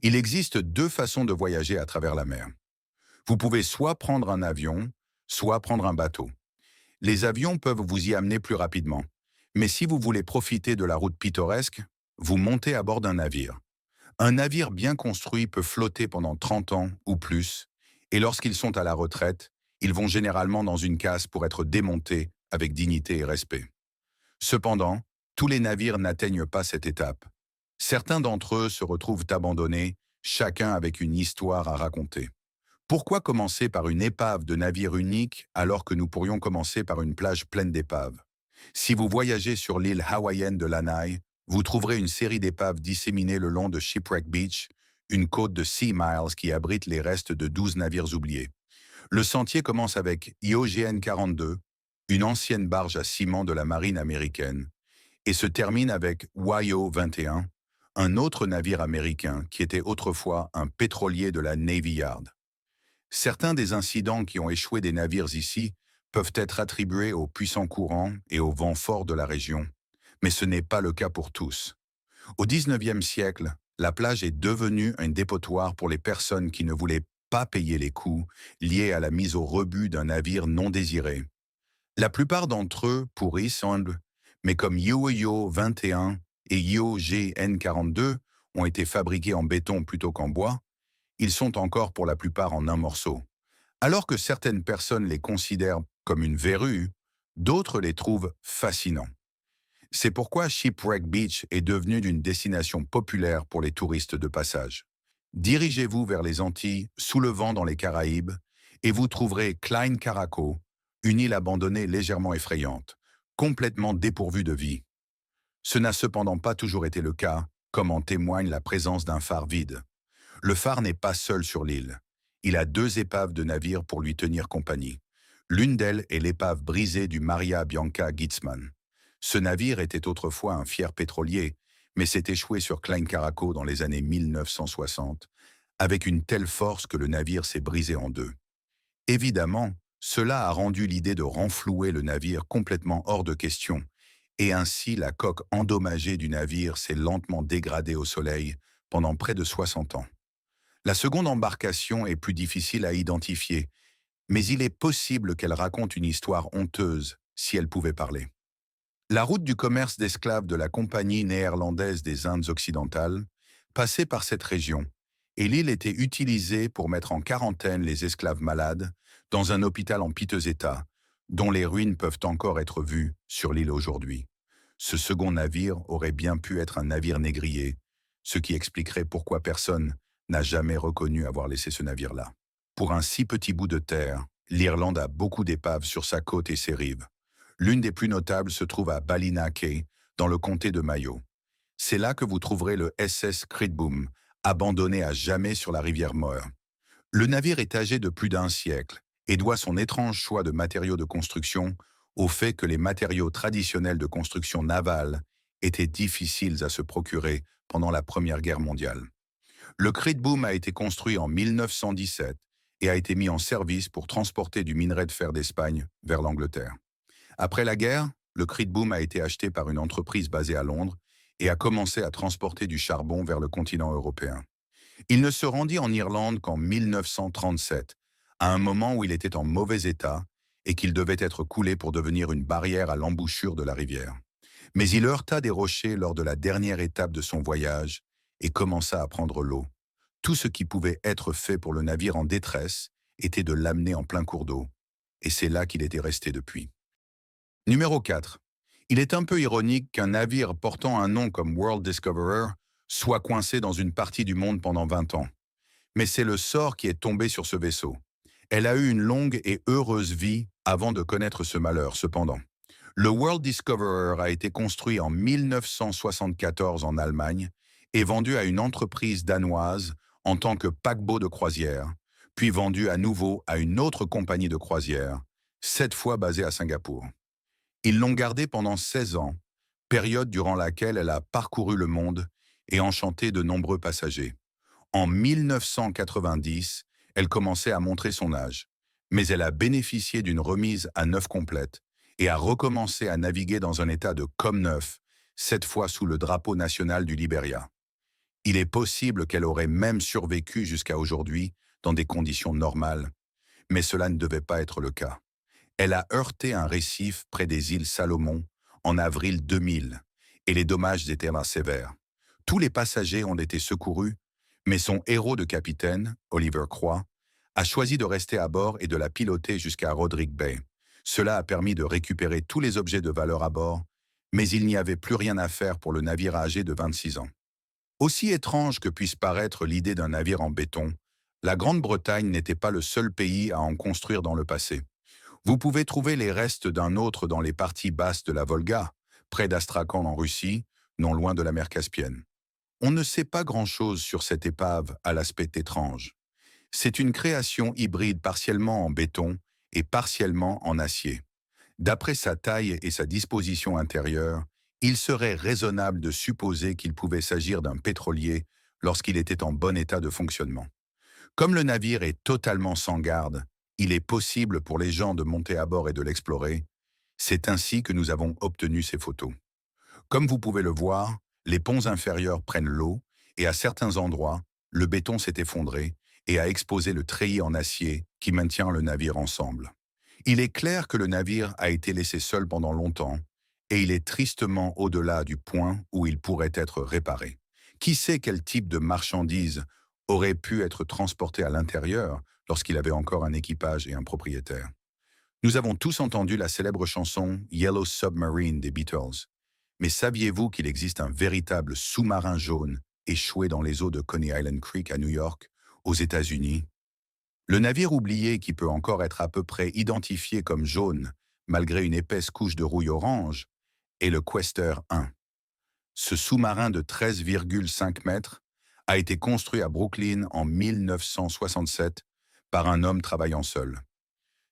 Il existe deux façons de voyager à travers la mer. Vous pouvez soit prendre un avion, soit prendre un bateau. Les avions peuvent vous y amener plus rapidement. Mais si vous voulez profiter de la route pittoresque, vous montez à bord d'un navire. Un navire bien construit peut flotter pendant 30 ans ou plus, et lorsqu'ils sont à la retraite, ils vont généralement dans une case pour être démontés avec dignité et respect. Cependant, tous les navires n'atteignent pas cette étape. Certains d'entre eux se retrouvent abandonnés, chacun avec une histoire à raconter. Pourquoi commencer par une épave de navire unique alors que nous pourrions commencer par une plage pleine d'épaves? Si vous voyagez sur l'île hawaïenne de Lanai, vous trouverez une série d'épaves disséminées le long de Shipwreck Beach, une côte de Sea Miles qui abrite les restes de 12 navires oubliés. Le sentier commence avec IOGN 42, une ancienne barge à ciment de la marine américaine, et se termine avec YO 21, un autre navire américain qui était autrefois un pétrolier de la Navy Yard. Certains des incidents qui ont échoué des navires ici peuvent être attribués aux puissants courants et aux vents forts de la région, mais ce n'est pas le cas pour tous. Au 19e siècle, la plage est devenue un dépotoir pour les personnes qui ne voulaient pas payer les coûts liés à la mise au rebut d'un navire non désiré. La plupart d'entre eux pourrissent, mais comme YoYo 21 et YoGN 42 ont été fabriqués en béton plutôt qu'en bois, ils sont encore pour la plupart en un morceau. Alors que certaines personnes les considèrent comme une verrue, d'autres les trouvent fascinants. C'est pourquoi Shipwreck Beach est devenu une destination populaire pour les touristes de passage. Dirigez-vous vers les Antilles, sous le vent dans les Caraïbes, et vous trouverez Klein Caraco, une île abandonnée légèrement effrayante, complètement dépourvue de vie. Ce n'a cependant pas toujours été le cas, comme en témoigne la présence d'un phare vide. Le phare n'est pas seul sur l'île. Il a deux épaves de navires pour lui tenir compagnie. L'une d'elles est l'épave brisée du Maria Bianca Gitzman. Ce navire était autrefois un fier pétrolier, mais s'est échoué sur Klein Caraco dans les années 1960, avec une telle force que le navire s'est brisé en deux. Évidemment, cela a rendu l'idée de renflouer le navire complètement hors de question, et ainsi la coque endommagée du navire s'est lentement dégradée au soleil pendant près de 60 ans. La seconde embarcation est plus difficile à identifier, mais il est possible qu'elle raconte une histoire honteuse si elle pouvait parler. La route du commerce d'esclaves de la Compagnie néerlandaise des Indes occidentales passait par cette région, et l'île était utilisée pour mettre en quarantaine les esclaves malades dans un hôpital en piteux état, dont les ruines peuvent encore être vues sur l'île aujourd'hui. Ce second navire aurait bien pu être un navire négrier, ce qui expliquerait pourquoi personne n'a jamais reconnu avoir laissé ce navire-là. Pour un si petit bout de terre, l'Irlande a beaucoup d'épaves sur sa côte et ses rives. L'une des plus notables se trouve à Ballina-Key, dans le comté de Mayo. C'est là que vous trouverez le SS Cridboom, abandonné à jamais sur la rivière Moher. Le navire est âgé de plus d'un siècle et doit son étrange choix de matériaux de construction au fait que les matériaux traditionnels de construction navale étaient difficiles à se procurer pendant la Première Guerre mondiale. Le Cridboom a été construit en 1917 et a été mis en service pour transporter du minerai de fer d'Espagne vers l'Angleterre. Après la guerre, le Cridboom a été acheté par une entreprise basée à Londres et a commencé à transporter du charbon vers le continent européen. Il ne se rendit en Irlande qu'en 1937, à un moment où il était en mauvais état et qu'il devait être coulé pour devenir une barrière à l'embouchure de la rivière. Mais il heurta des rochers lors de la dernière étape de son voyage et commença à prendre l'eau. Tout ce qui pouvait être fait pour le navire en détresse était de l'amener en plein cours d'eau, et c'est là qu'il était resté depuis. Numéro 4. Il est un peu ironique qu'un navire portant un nom comme World Discoverer soit coincé dans une partie du monde pendant 20 ans. Mais c'est le sort qui est tombé sur ce vaisseau. Elle a eu une longue et heureuse vie avant de connaître ce malheur, cependant. Le World Discoverer a été construit en 1974 en Allemagne et vendu à une entreprise danoise en tant que paquebot de croisière, puis vendu à nouveau à une autre compagnie de croisière, cette fois basée à Singapour. Ils l'ont gardée pendant 16 ans, période durant laquelle elle a parcouru le monde et enchanté de nombreux passagers. En 1990, elle commençait à montrer son âge, mais elle a bénéficié d'une remise à neuf complète et a recommencé à naviguer dans un état de comme neuf, cette fois sous le drapeau national du Libéria. Il est possible qu'elle aurait même survécu jusqu'à aujourd'hui dans des conditions normales, mais cela ne devait pas être le cas. Elle a heurté un récif près des îles Salomon en avril 2000, et les dommages étaient là sévères. Tous les passagers ont été secourus, mais son héros de capitaine, Oliver Croix, a choisi de rester à bord et de la piloter jusqu'à Roderick Bay. Cela a permis de récupérer tous les objets de valeur à bord, mais il n'y avait plus rien à faire pour le navire âgé de 26 ans. Aussi étrange que puisse paraître l'idée d'un navire en béton, la Grande-Bretagne n'était pas le seul pays à en construire dans le passé. Vous pouvez trouver les restes d'un autre dans les parties basses de la Volga, près d'Astrakhan en Russie, non loin de la mer Caspienne. On ne sait pas grand-chose sur cette épave à l'aspect étrange. C'est une création hybride partiellement en béton et partiellement en acier. D'après sa taille et sa disposition intérieure, il serait raisonnable de supposer qu'il pouvait s'agir d'un pétrolier lorsqu'il était en bon état de fonctionnement. Comme le navire est totalement sans garde, il est possible pour les gens de monter à bord et de l'explorer. C'est ainsi que nous avons obtenu ces photos. Comme vous pouvez le voir, les ponts inférieurs prennent l'eau et à certains endroits, le béton s'est effondré et a exposé le treillis en acier qui maintient le navire ensemble. Il est clair que le navire a été laissé seul pendant longtemps et il est tristement au-delà du point où il pourrait être réparé. Qui sait quel type de marchandises aurait pu être transporté à l'intérieur lorsqu'il avait encore un équipage et un propriétaire. Nous avons tous entendu la célèbre chanson Yellow Submarine des Beatles. Mais saviez-vous qu'il existe un véritable sous-marin jaune échoué dans les eaux de Coney Island Creek à New York, aux États-Unis? Le navire oublié qui peut encore être à peu près identifié comme jaune, malgré une épaisse couche de rouille orange, est le Questeur 1. Ce sous-marin de 13,5 mètres a été construit à Brooklyn en 1967 par un homme travaillant seul.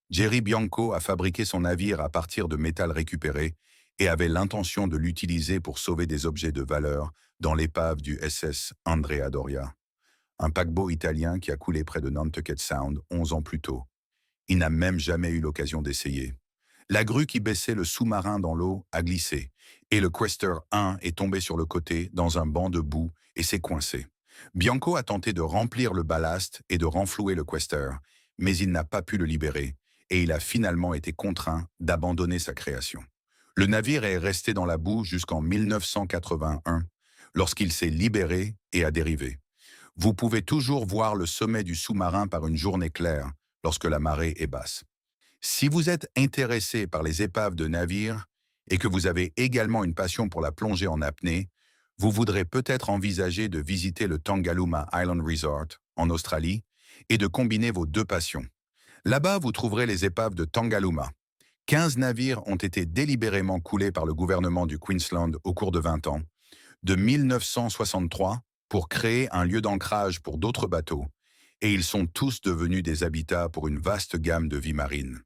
Jerry Bianco a fabriqué son navire à partir de métal récupéré et avait l'intention de l'utiliser pour sauver des objets de valeur dans l'épave du SS Andrea Doria, un paquebot italien qui a coulé près de Nantucket Sound 11 ans plus tôt. Il n'a même jamais eu l'occasion d'essayer. La grue qui baissait le sous-marin dans l'eau a glissé, et le Questeur 1 est tombé sur le côté dans un banc de boue et s'est coincé. Bianco a tenté de remplir le ballast et de renflouer le Questeur, mais il n'a pas pu le libérer, et il a finalement été contraint d'abandonner sa création. Le navire est resté dans la boue jusqu'en 1981, lorsqu'il s'est libéré et a dérivé. Vous pouvez toujours voir le sommet du sous-marin par une journée claire, lorsque la marée est basse. Si vous êtes intéressé par les épaves de navires et que vous avez également une passion pour la plongée en apnée, vous voudrez peut-être envisager de visiter le Tangaluma Island Resort en Australie et de combiner vos deux passions. Là-bas, vous trouverez les épaves de Tangaluma. 15 navires ont été délibérément coulés par le gouvernement du Queensland au cours de 20 ans, de 1963 pour créer un lieu d'ancrage pour d'autres bateaux, et ils sont tous devenus des habitats pour une vaste gamme de vie marine.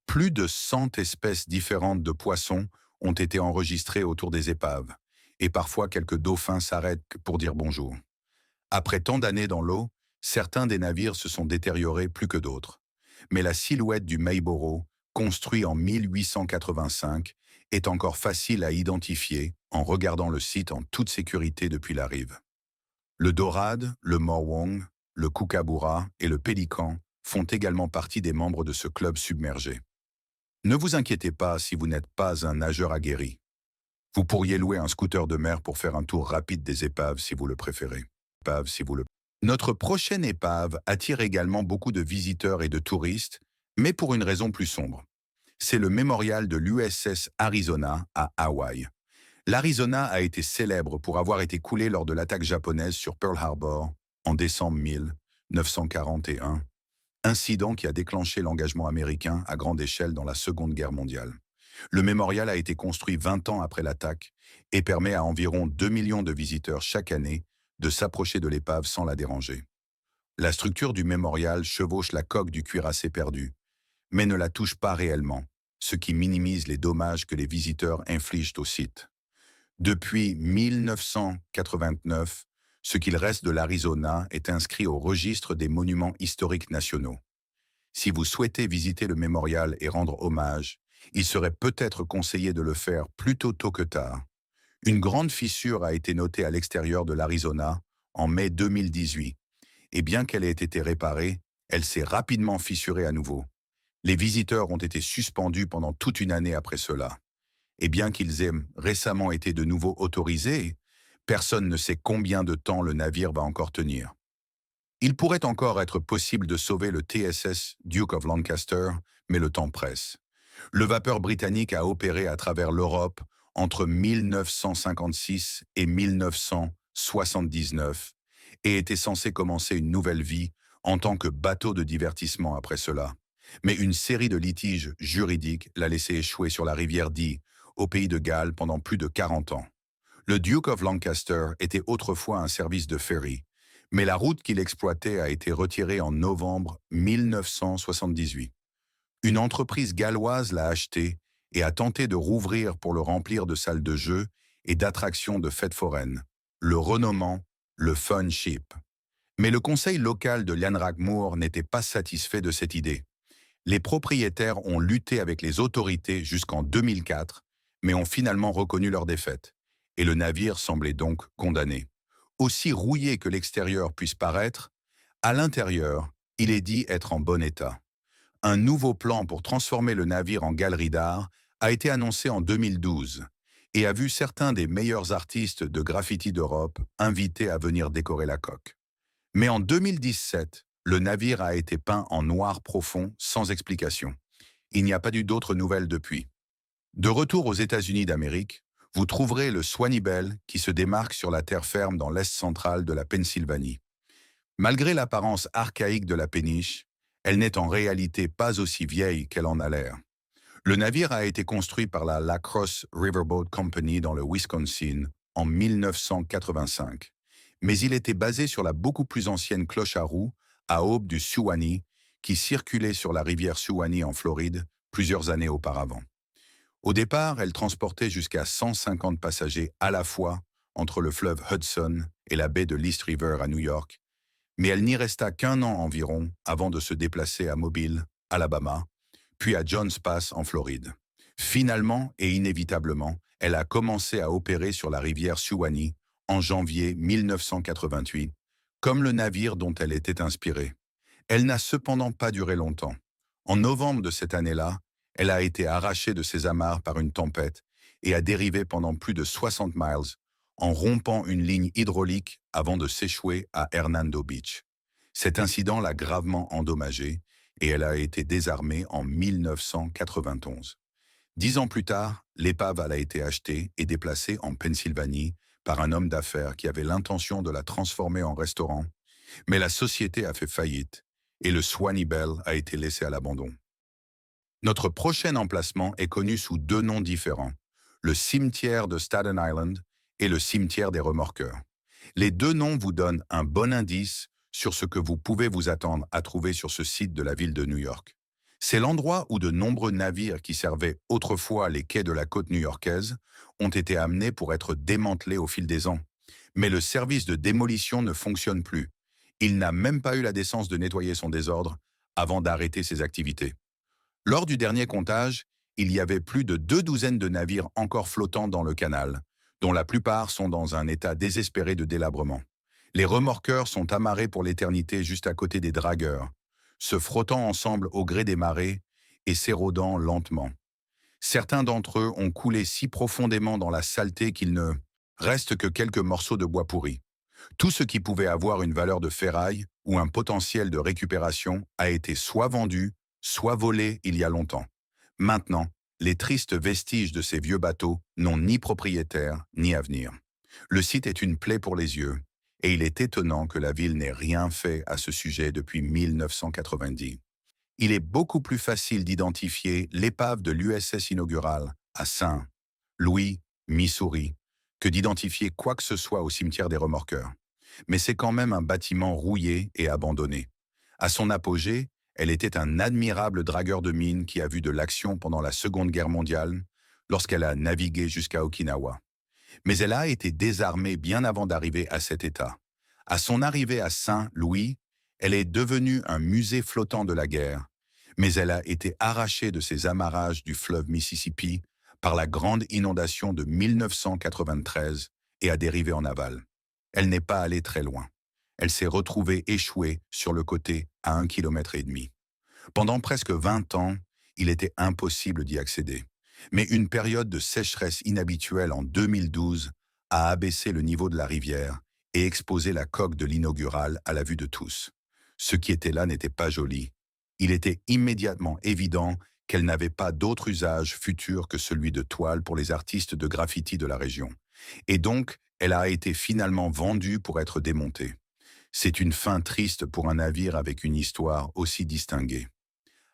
Plus de 100 espèces différentes de poissons ont été enregistrées autour des épaves, et parfois quelques dauphins s'arrêtent pour dire bonjour. Après tant d'années dans l'eau, certains des navires se sont détériorés plus que d'autres. Mais la silhouette du Mayboro, construit en 1885, est encore facile à identifier en regardant le site en toute sécurité depuis la rive. Le Dorade, le Morwong, le Kookaburra et le Pélican font également partie des membres de ce club submergé. Ne vous inquiétez pas si vous n'êtes pas un nageur aguerri. Vous pourriez louer un scooter de mer pour faire un tour rapide des épaves si vous le préférez. Notre prochaine épave attire également beaucoup de visiteurs et de touristes, mais pour une raison plus sombre. C'est le mémorial de l'USS Arizona à Hawaï. L'Arizona a été célèbre pour avoir été coulé lors de l'attaque japonaise sur Pearl Harbor en décembre 1941, incident qui a déclenché l'engagement américain à grande échelle dans la Seconde Guerre mondiale. Le mémorial a été construit 20 ans après l'attaque et permet à environ 2 millions de visiteurs chaque année de s'approcher de l'épave sans la déranger. La structure du mémorial chevauche la coque du cuirassé perdu, mais ne la touche pas réellement, ce qui minimise les dommages que les visiteurs infligent au site. Depuis 1989, ce qu'il reste de l'Arizona est inscrit au registre des monuments historiques nationaux. Si vous souhaitez visiter le mémorial et rendre hommage, il serait peut-être conseillé de le faire plus tôt que tard. Une grande fissure a été notée à l'extérieur de l'Arizona en mai 2018. Et bien qu'elle ait été réparée, elle s'est rapidement fissurée à nouveau. Les visiteurs ont été suspendus pendant toute une année après cela. Et bien qu'ils aient récemment été de nouveau autorisés, personne ne sait combien de temps le navire va encore tenir. Il pourrait encore être possible de sauver le TSS Duke of Lancaster, mais le temps presse. Le vapeur britannique a opéré à travers l'Europe entre 1956 et 1979 et était censé commencer une nouvelle vie en tant que bateau de divertissement après cela. Mais une série de litiges juridiques l'a laissé échouer sur la rivière Dee, au pays de Galles, pendant plus de 40 ans. Le Duke of Lancaster était autrefois un service de ferry, mais la route qu'il exploitait a été retirée en novembre 1978. Une entreprise galloise l'a acheté et a tenté de rouvrir pour le remplir de salles de jeux et d'attractions de fêtes foraines, le renommant le Fun Ship. Mais le conseil local de Llanragmoor n'était pas satisfait de cette idée. Les propriétaires ont lutté avec les autorités jusqu'en 2004, mais ont finalement reconnu leur défaite. Et le navire semblait donc condamné. Aussi rouillé que l'extérieur puisse paraître, à l'intérieur, il est dit être en bon état. Un nouveau plan pour transformer le navire en galerie d'art a été annoncé en 2012 et a vu certains des meilleurs artistes de graffiti d'Europe invités à venir décorer la coque. Mais en 2017, le navire a été peint en noir profond sans explication. Il n'y a pas eu d'autres nouvelles depuis. De retour aux États-Unis d'Amérique, vous trouverez le Swanee Belle qui se démarque sur la terre ferme dans l'est central de la Pennsylvanie. Malgré l'apparence archaïque de la péniche, elle n'est en réalité pas aussi vieille qu'elle en a l'air. Le navire a été construit par la La Crosse Riverboat Company dans le Wisconsin en 1985. Mais il était basé sur la beaucoup plus ancienne cloche à roues à aube du Suwannee qui circulait sur la rivière Suwannee en Floride plusieurs années auparavant. Au départ, elle transportait jusqu'à 150 passagers à la fois entre le fleuve Hudson et la baie de l'East River à New York, mais elle n'y resta qu'1 an environ avant de se déplacer à Mobile, Alabama, puis à Jones Pass en Floride. Finalement et inévitablement, elle a commencé à opérer sur la rivière Suwannee en janvier 1988, comme le navire dont elle était inspirée. Elle n'a cependant pas duré longtemps. En novembre de cette année-là, elle a été arrachée de ses amarres par une tempête et a dérivé pendant plus de 60 miles en rompant une ligne hydraulique avant de s'échouer à Hernando Beach. Cet incident l'a gravement endommagée et elle a été désarmée en 1991. 10 ans plus tard, l'épave a été achetée et déplacée en Pennsylvanie par un homme d'affaires qui avait l'intention de la transformer en restaurant, mais la société a fait faillite et le Swanee Belle a été laissé à l'abandon. Notre prochain emplacement est connu sous 2 noms différents, le cimetière de Staten Island et le cimetière des remorqueurs. Les 2 noms vous donnent un bon indice sur ce que vous pouvez vous attendre à trouver sur ce site de la ville de New York. C'est l'endroit où de nombreux navires qui servaient autrefois les quais de la côte new-yorkaise ont été amenés pour être démantelés au fil des ans. Mais le service de démolition ne fonctionne plus. Il n'a même pas eu la décence de nettoyer son désordre avant d'arrêter ses activités. Lors du dernier comptage, il y avait plus de 2 douzaines de navires encore flottants dans le canal, dont la plupart sont dans un état désespéré de délabrement. Les remorqueurs sont amarrés pour l'éternité juste à côté des dragueurs, se frottant ensemble au gré des marées et s'érodant lentement. Certains d'entre eux ont coulé si profondément dans la saleté qu'il ne reste que quelques morceaux de bois pourri. Tout ce qui pouvait avoir une valeur de ferraille ou un potentiel de récupération a été soit vendu, soit volé il y a longtemps. Maintenant, les tristes vestiges de ces vieux bateaux n'ont ni propriétaire ni avenir. Le site est une plaie pour les yeux, et il est étonnant que la ville n'ait rien fait à ce sujet depuis 1990. Il est beaucoup plus facile d'identifier l'épave de l'USS inaugurale à St. Louis, Missouri, que d'identifier quoi que ce soit au cimetière des remorqueurs. Mais c'est quand même un bâtiment rouillé et abandonné. À son apogée, elle était un admirable dragueur de mines qui a vu de l'action pendant la Seconde Guerre mondiale, lorsqu'elle a navigué jusqu'à Okinawa. Mais elle a été désarmée bien avant d'arriver à cet état. À son arrivée à Saint-Louis, elle est devenue un musée flottant de la guerre, mais elle a été arrachée de ses amarrages du fleuve Mississippi par la grande inondation de 1993 et a dérivé en aval. Elle n'est pas allée très loin. Elle s'est retrouvée échouée sur le côté à 1,5 km. Pendant presque 20 ans, il était impossible d'y accéder. Mais une période de sécheresse inhabituelle en 2012 a abaissé le niveau de la rivière et exposé la coque de l'inaugural à la vue de tous. Ce qui était là n'était pas joli. Il était immédiatement évident qu'elle n'avait pas d'autre usage futur que celui de toile pour les artistes de graffiti de la région. Et donc, elle a été finalement vendue pour être démontée. C'est une fin triste pour un navire avec une histoire aussi distinguée.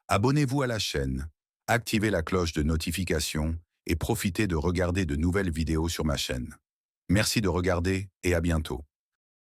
Abonnez-vous à la chaîne, activez la cloche de notification et profitez de regarder de nouvelles vidéos sur ma chaîne. Merci de regarder et à bientôt.